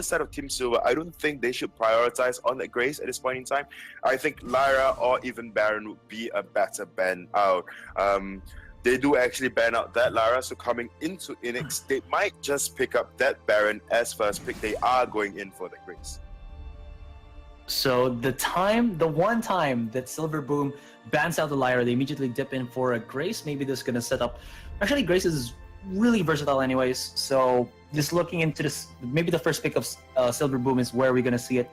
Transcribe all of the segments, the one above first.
side of Team Silver, I don't think they should prioritize on that Grace at this point in time. I think Lyra or even Baron would be a better ban out. They do actually ban out that Lyra, so coming into Eanix, they might just pick up that Baron as first pick. They are going in for the Grace. So the one time that Silver Boom bans out the Lyra, they immediately dip in for a Grace. Maybe this is gonna set up. Actually, Grace is really versatile, anyways. So just looking into this, maybe the first pick of Silver Boom is where we're gonna see it.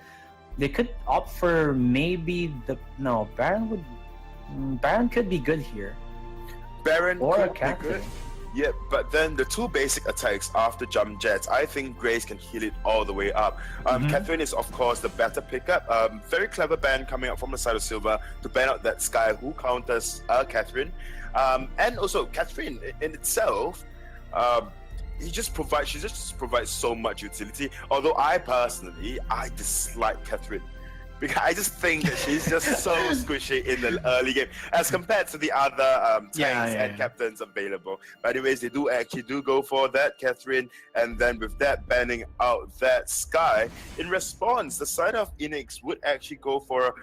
They could opt for maybe Baron could be good here. Baron or could a Captain. be good. Yeah, but then the two basic attacks after jump jets, I think Grace can heal it all the way up. Catherine is of course the better pickup. Very clever ban coming out from the side of Silver to ban out that Sky who counters Catherine. And also Catherine in itself, she just provides so much utility. Although I personally dislike Catherine, because I just think that she's just so squishy in the early game as compared to the other tanks and captains available. But anyways, they do go for that Catherine, and then with that banning out that Sky, in response, the side of Eanix would actually go for a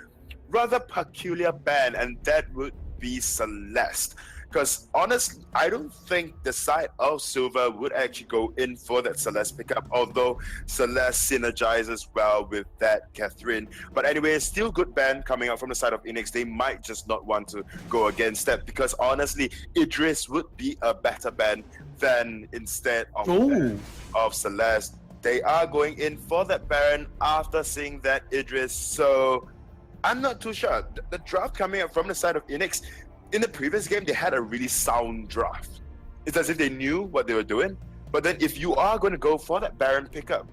rather peculiar ban, and that would be Celeste. Because honestly, I don't think the side of Silver would actually go in for that Celeste pickup, although Celeste synergizes well with that Catherine. But anyway, still good ban coming out from the side of Eanix. They might just not want to go against that, because honestly, Idris would be a better ban than instead of Celeste. They are going in for that Baron after seeing that Idris, so I'm not too sure. The draft coming out from the side of Eanix, in the previous game, they had a really sound draft. It's as if they knew what they were doing. But then if you are going to go for that Baron pickup,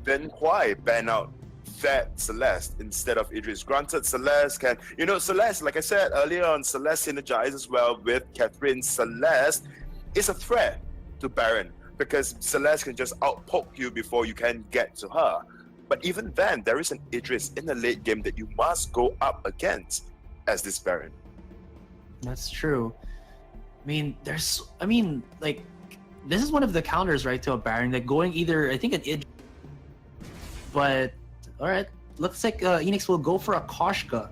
then why ban out that Celeste instead of Idris? Granted, Celeste can... Celeste, like I said earlier on, Celeste synergizes well with Catherine. Celeste is a threat to Baron, because Celeste can just outpoke you before you can get to her. But even then, there is an Idris in the late game that you must go up against as this Baron. That's true. This is one of the counters, right, to a Baron, like going either, I think, an Id. But all right, looks like Eanix will go for a Koshka.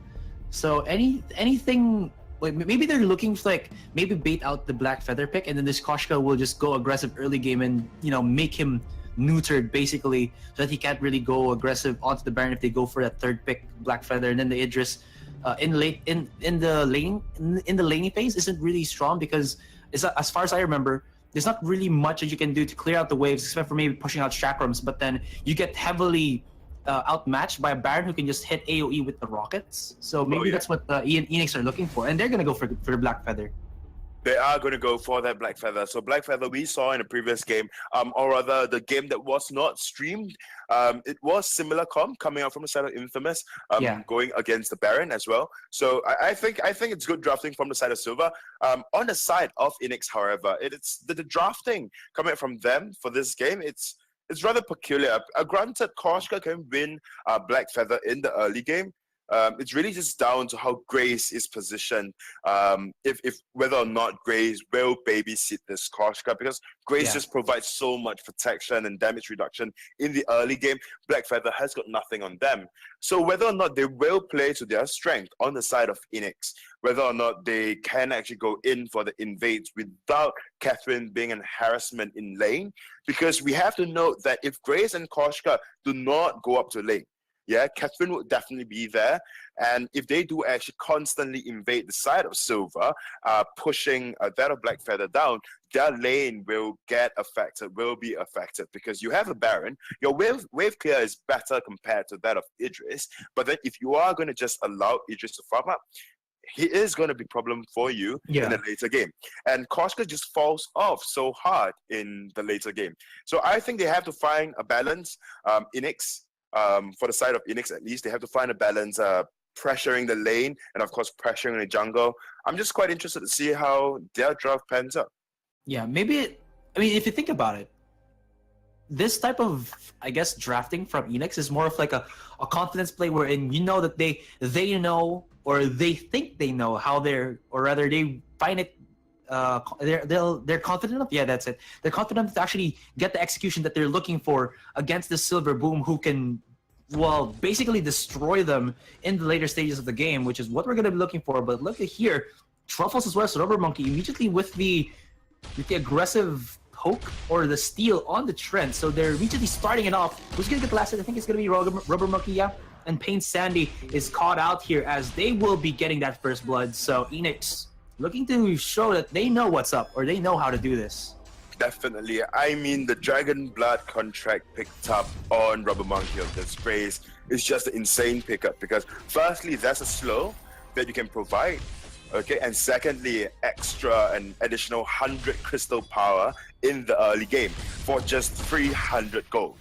So anything, like maybe they're looking for maybe bait out the Black Feather pick, and then this Koshka will just go aggressive early game and make him neutered basically, so that he can't really go aggressive onto the Baron if they go for that third pick Black Feather, and then the Idris. In the laning phase isn't really strong, because as far as I remember, there's not really much that you can do to clear out the waves except for maybe pushing out chakrams, but then you get heavily outmatched by a Baron who can just hit AoE with the rockets. So maybe that's what Eanix are looking for, and they're gonna go for the Black Feather. They are going to go for that Black Feather. So Black Feather we saw in the previous game, or rather the game that was not streamed. It was similar coming out from the side of Infamous, going against the Baron as well. So I think it's good drafting from the side of Silver. On the side of Eanix, however, it's the drafting coming out from them for this game. It's rather peculiar. Granted, Koshka can win Black Feather in the early game. It's really just down to how Grace is positioned. If whether or not Grace will babysit this Koshka, because Grace just provides so much protection and damage reduction in the early game. Black Feather has got nothing on them. So whether or not they will play to their strength on the side of Eanix, whether or not they can actually go in for the invades without Catherine being an harassment in lane, because we have to note that if Grace and Koshka do not go up to lane, Catherine would definitely be there. And if they do actually constantly invade the side of Silver, pushing that of Black Feather down, their lane will be affected, because you have a Baron. Your wave clear is better compared to that of Idris. But then if you are going to just allow Idris to farm up, he is going to be a problem for you in the later game. And Koshka just falls off so hard in the later game. So I think they have to find a balance. Eanix, for the side of Eanix at least, they have to find a balance, pressuring the lane and of course pressuring the jungle. I'm just quite interested to see how their draft pans out. Yeah, maybe, if you think about it, this type of, I guess, drafting from Eanix is more of like a confidence play, wherein that they know, or they think they know how they're, or rather they find it they're confident enough. Yeah, that's it. They're confident enough to actually get the execution that they're looking for against the Silver Boom, who can, well, basically destroy them in the later stages of the game, which is what we're going to be looking for. But look at here, Truffles as well as Rubber Monkey immediately with the aggressive poke or the steal on the Trent. So they're immediately starting it off. Who's going to get the last hit? I think it's going to be Rubber Monkey, yeah. And Pain Sandy is caught out here as they will be getting that first blood. So Eanix looking to show that they know what's up, or they know how to do this. Definitely. I mean, the Dragon Blood contract picked up on Rubber Monkey on this Grace is just an insane pickup because firstly, that's a slow that you can provide. Okay, and secondly, an additional 100 crystal power in the early game for just 300 gold.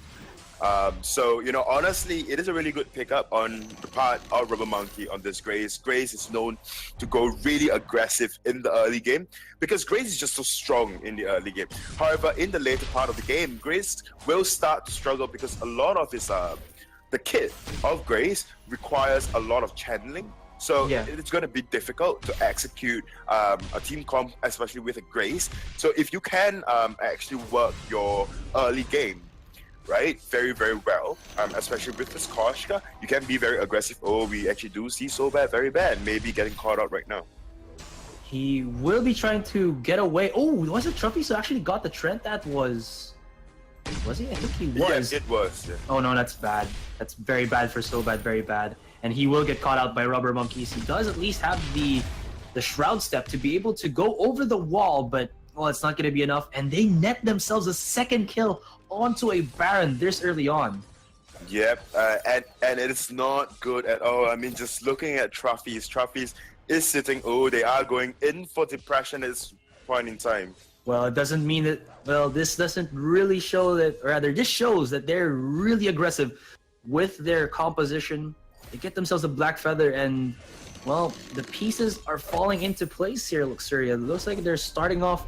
So, you know, honestly, it is a really good pickup on the part of Rubber Monkey on this Grace. Grace is known to go really aggressive in the early game because Grace is just so strong in the early game. However, in the later part of the game, Grace will start to struggle because a lot of his, the kit of Grace requires a lot of channeling. So yeah, it's going to be difficult to execute a team comp, especially with a Grace. So if you can actually work your early game, right, very, very well, especially with this Koshka, you can be very aggressive. Oh, we actually do see so bad, very bad, maybe getting caught out right now. He will be trying to get away. Oh, was it Truffy who actually got the Trent? That was he? I think he was. Yes, it was. Yeah. Oh no, that's bad. That's very bad for so bad, very bad. And he will get caught out by Rubber Monkeys. He does at least have the Shroud Step to be able to go over the wall, but well, it's not going to be enough. And they net themselves a second kill onto a Baron this early on. Yep, and it's not good at all. I mean, just looking at Truffy's is sitting. Oh, they are going in for depression at this point in time. Well, it doesn't mean that. Well, this doesn't really show that. Or rather, this shows that they're really aggressive with their composition. They get themselves a Black Feather, and well, the pieces are falling into place here, Luxuria. It looks like they're starting off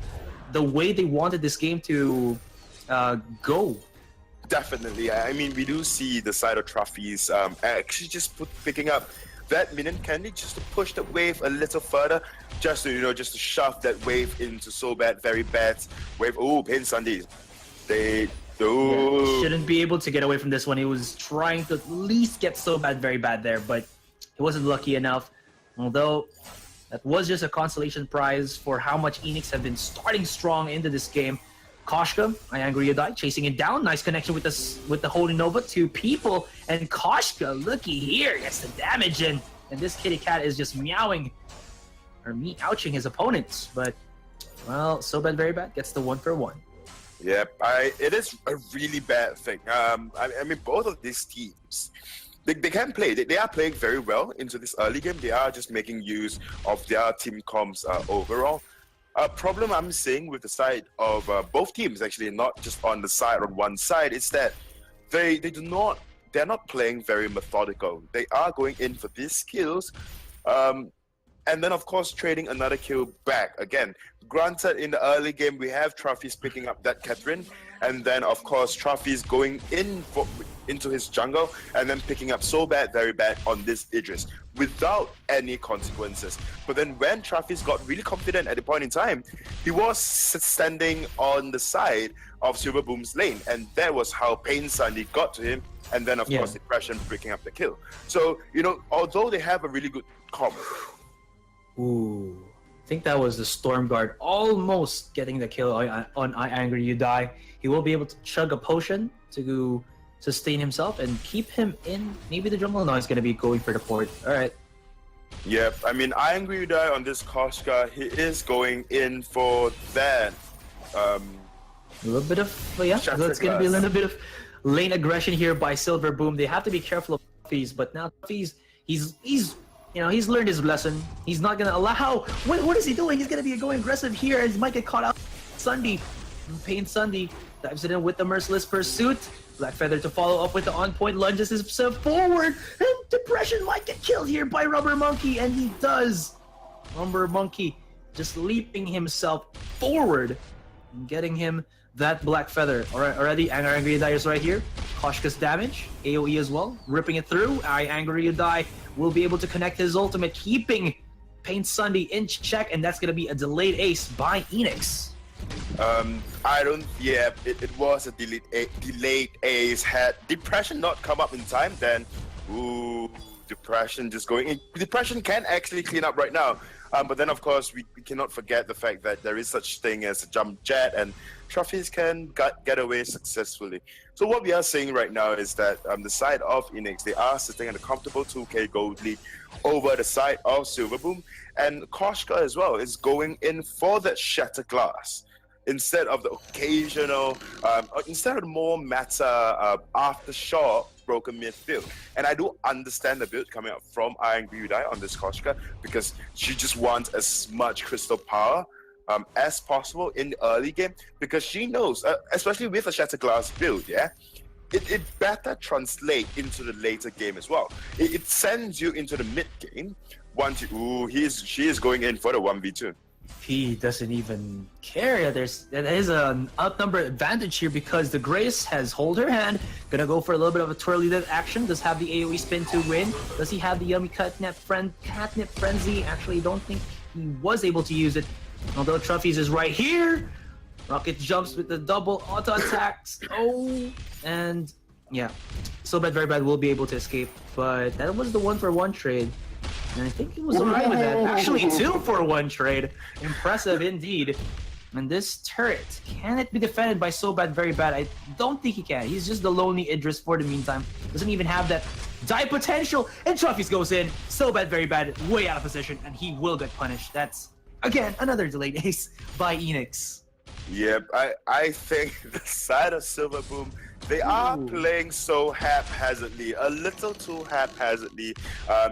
the way they wanted this game to go. Definitely. I mean, we do see the side of Truffy's actually just picking up that minion candy just to push the wave a little further, just to, you know, just to shove that wave into so bad, very bad wave. Oh, Pain Sandy. They yeah, shouldn't be able to get away from this one. He was trying to at least get so bad, very bad there, but he wasn't lucky enough. Although that was just a consolation prize for how much Eanix have been starting strong into this game. Koshka, I Angry You Die, chasing it down. Nice connection with the Holy Nova to people. And Koshka, looky here, gets the damage in. And this kitty cat is just meowing, or ouching his opponents. But, well, so bad, very bad, gets the 1-for-1. Yep, it is a really bad thing. I mean, both of these teams, they can play. They are playing very well into this early game. They are just making use of their team comps overall. A problem I'm seeing with the side of both teams, actually, not just on the side on one side, is that they're not playing very methodical. They are going in for these kills, and then of course trading another kill back. Again, granted, in the early game we have Truffy's picking up that Catherine, and then of course Truffy's going into his jungle and then picking up so bad, very bad on this Idris without any consequences. But then when Truffy's got really confident at the point in time, he was standing on the side of Silver Boom's lane, and that was how Pain Sandy got to him, and then of course Depression breaking up the kill. So, you know, although they have a really good comp. Ooh, I think that was the Storm Guard almost getting the kill on I Angry You Die. He will be able to chug a potion to sustain himself and keep him in maybe the jungle. No, he's going to be going for the port. All right. Yep, I mean, I Angry You Die on this Koshka, he is going in for that. A little bit of, yeah, so it's going to be a little bit of lane aggression here by Silver Boom. They have to be careful of Truffy's, but now Truffy's, he's you know, he's learned his lesson. He's not going to allow... What is he doing? He's going to be going aggressive here, and he might get caught out. Sunday, Pain Sunday, dives it in with the Merciless Pursuit. Black Feather to follow up with the on-point lunges himself forward. And Depression might get killed here by Rubber Monkey, and he does. Rubber Monkey just leaping himself forward and getting him that Black Feather. Already, Angry You Die is right here. Koshka's damage, AoE as well, ripping it through. I Angry You Die will be able to connect his ultimate, keeping Pain Sunday in check, and that's gonna be a delayed ace by Eanix. I don't. Yeah, it was a delayed ace. Had Depression not come up in time, then Depression just going in. Depression can actually clean up right now. But then, of course, we cannot forget the fact that there is such thing as a jump jet, and trophies can get away successfully. So what we are saying right now is that the side of Eanix, they are sitting at a comfortable 2k gold lead over the side of Silverboom, and Koshka as well is going in for that Shatter Glass instead of the occasional, instead of the more meta aftershock broken midfield. And I do understand the build coming up from Iron Gyudai on this Koshka, because she just wants as much crystal power as possible in the early game, because she knows, especially with a Shatter Glass build, it better translate into the later game as well. It sends you into the mid game once she is going in for the 1v2. He doesn't even care. There is an outnumbered advantage here because the Grace has hold her hand. Gonna go for a little bit of a twirly death action. Does have the AoE spin to win. Does he have the yummy catnip frenzy? Actually, don't think he was able to use it. Although Truffy's is right here. Rocket jumps with the double auto attacks. Oh, and yeah. So bad, very bad will be able to escape. But that was the 1-for-1 trade. And I think he was alright with that. Actually, 2-for-1 trade. Impressive indeed. And this turret, can it be defended by So Bad, Very Bad? I don't think he can. He's just the lonely Idris for the meantime. Doesn't even have that die potential. And Trophies goes in. So Bad, Very Bad, way out of position. And he will get punished. That's, again, another delayed ace by Eanix. Yep, I think the side of Silverboom, they are playing so haphazardly, a little too haphazardly.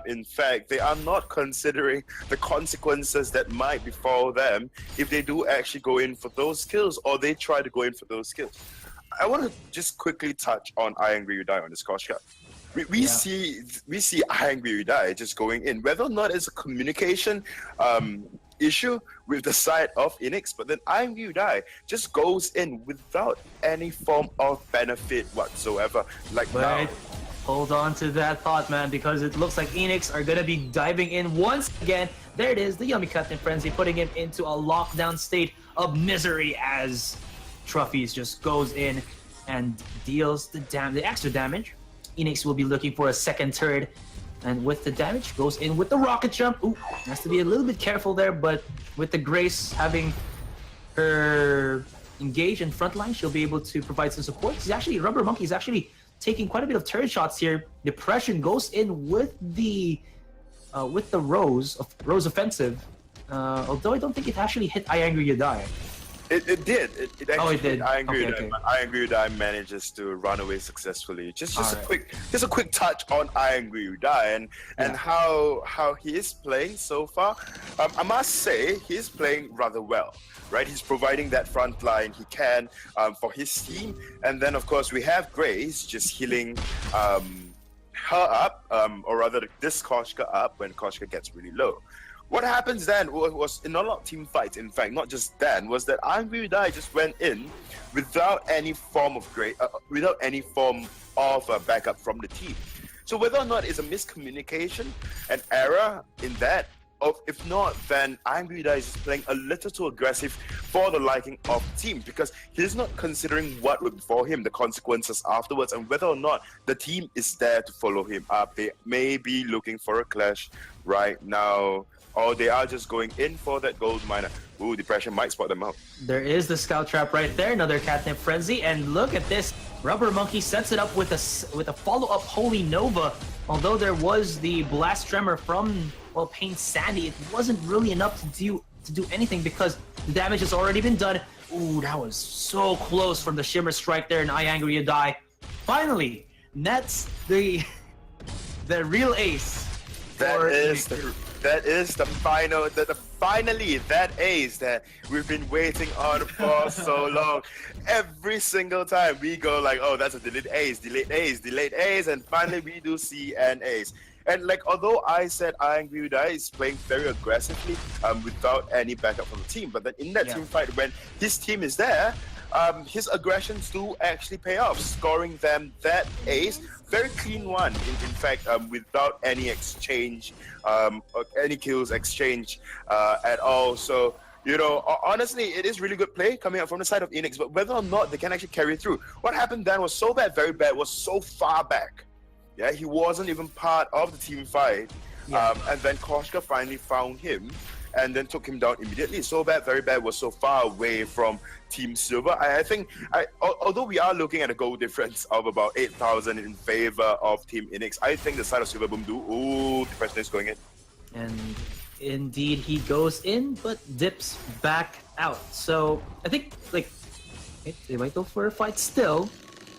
In fact, they are not considering the consequences that might befall them if they do actually go in for those kills, or they try to go in for those kills. I want to just quickly touch on Iron Gyudai on this Koshka. We see Iron Gyudai just going in, whether or not it's a communication issue with the side of Eanix, but then Iron Gyudai just goes in without any form of benefit whatsoever. Like now. Hold on to that thought, man, because it looks like Eanix are gonna be diving in once again. There it is, the Yummy Cutting Frenzy, putting him into a lockdown state of misery as Truffy's just goes in and deals the extra damage. Eanix will be looking for a second turret. And with the damage, goes in with the rocket jump. Ooh, has to be a little bit careful there, but with the Grace having her engage in front line, she'll be able to provide some support. Rubber Monkey is actually taking quite a bit of turret shots here. Depression goes in with the Rose offensive. Although I don't think it actually hit Iron Gyudai. It did. It actually did. Iron Gyudai. Okay. Iron Gyudai manages to run away successfully. Just a quick touch on Iron Gyudai and how he is playing so far. I must say he is playing rather well. Right, he's providing that front line he can for his team, and then of course we have Grace just healing her up, or rather this Koshka up when Koshka gets really low. What happens then was in a lot of team fights, in fact, not just then, was that Iron Gyudai just went in without any form of backup from the team. So whether or not it's a miscommunication, an error in that, or if not, then Iron Gyudai is playing a little too aggressive for the liking of the team, because he's not considering what would befall him, the consequences afterwards, and whether or not the team is there to follow him up. They may be looking for a clash right now, or they are just going in for that gold miner. Ooh, Depression might spot them out. There is the scout trap right there, another catnip frenzy, and look at this. Rubber Monkey sets it up with a follow-up Holy Nova. Although there was the blast tremor from Pain Sandy, it wasn't really enough to do anything because the damage has already been done. Ooh, that was so close from the Shimmer Strike there, and Iron Gyudai finally nets the real ace. That is the final, finally that ace that we've been waiting on for so long. Every single time we go like, oh, that's a delayed ace, and finally we do see an ace. And like, although I said Iron Gyudai is playing very aggressively without any backup from the team, but then in that team fight, when his team is there, his aggressions do actually pay off, scoring them that ace. Very clean one, in fact, without any exchange, or any kills exchange at all. So, you know, honestly, it is really good play coming out from the side of Eanix, but whether or not they can actually carry through. What happened then was so bad, very bad, was so far back. Yeah, he wasn't even part of the team fight. Yeah. And then Koshka finally found him and then took him down immediately. So bad, very bad, was so far away from Team Silver. I think, although we are looking at a goal difference of about 8,000 in favor of Team Eanix, I think the side of Silver Boom do. Ooh, the person is going in. And indeed, he goes in, but dips back out. So I think, like, they might go for a fight still.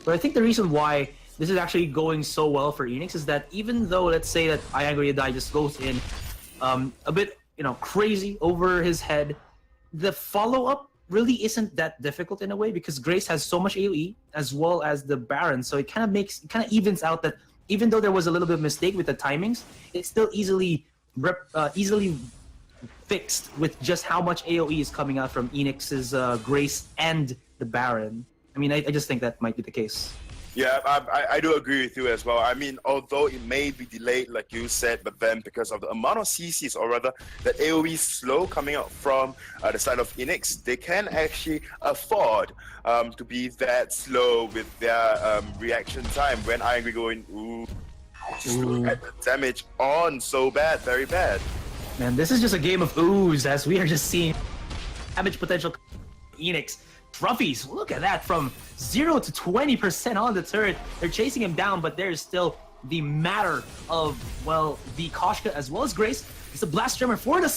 But I think the reason why this is actually going so well for Eanix is that even though, let's say that Vainglory just goes in a bit, you know, crazy over his head, the follow-up really isn't that difficult in a way because Grace has so much AoE as well as the Baron. So it kind of evens out that even though there was a little bit of mistake with the timings, it's still easily fixed with just how much AoE is coming out from Eanix's Grace and the Baron. I mean, I just think that might be the case. Yeah, I do agree with you as well. I mean, although it may be delayed, like you said, but then because of the amount of CCs, or rather, that AoE slow coming out from the side of Eanix, they can actually afford to be that slow with their reaction time. When Vainglory going, ooh, just look at the damage on, so bad, very bad. Man, this is just a game of ooze as we are just seeing damage potential Eanix. Trophies, look at that, from 0 to 20% on the turret. They're chasing him down, but there's still the matter of, well, the Koshka as well as Grace. It's a blast jammer for the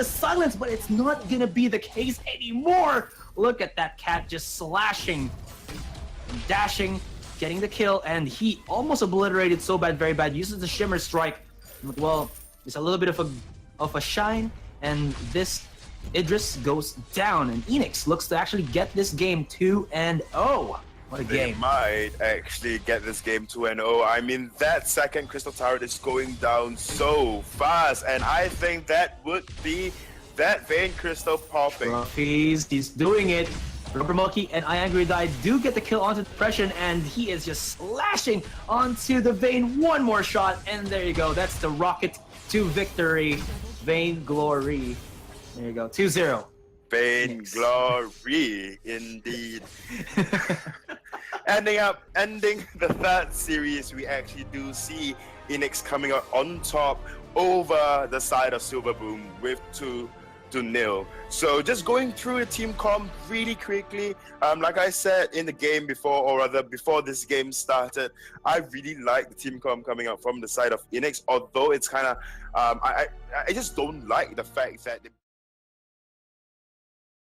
silence, but it's not gonna be the case anymore. Look at that cat just slashing, dashing, getting the kill, and he almost obliterated so bad, very bad. Uses the shimmer strike. Well, it's a little bit of a shine, and this Idris goes down, and Eanix looks to actually get this game 2-0. What a game. They might actually get this game 2-0. I mean, that second Crystal Turret is going down so fast, and I think that would be that Vein Crystal popping. He's doing it. Rubber Monkey and Vainglory do get the kill onto Depression, and he is just slashing onto the Vein. One more shot, and there you go. That's the rocket to victory. Vainglory. There you go, 2-0. Vainglory, indeed. Ending the third series, we actually do see Eanix coming out on top over the side of Silver Boom with 2-0. So just going through the team comp really quickly, like I said in the game before, or rather before this game started, I really like the team comp coming out from the side of Eanix, although it's kind of, I just don't like the fact that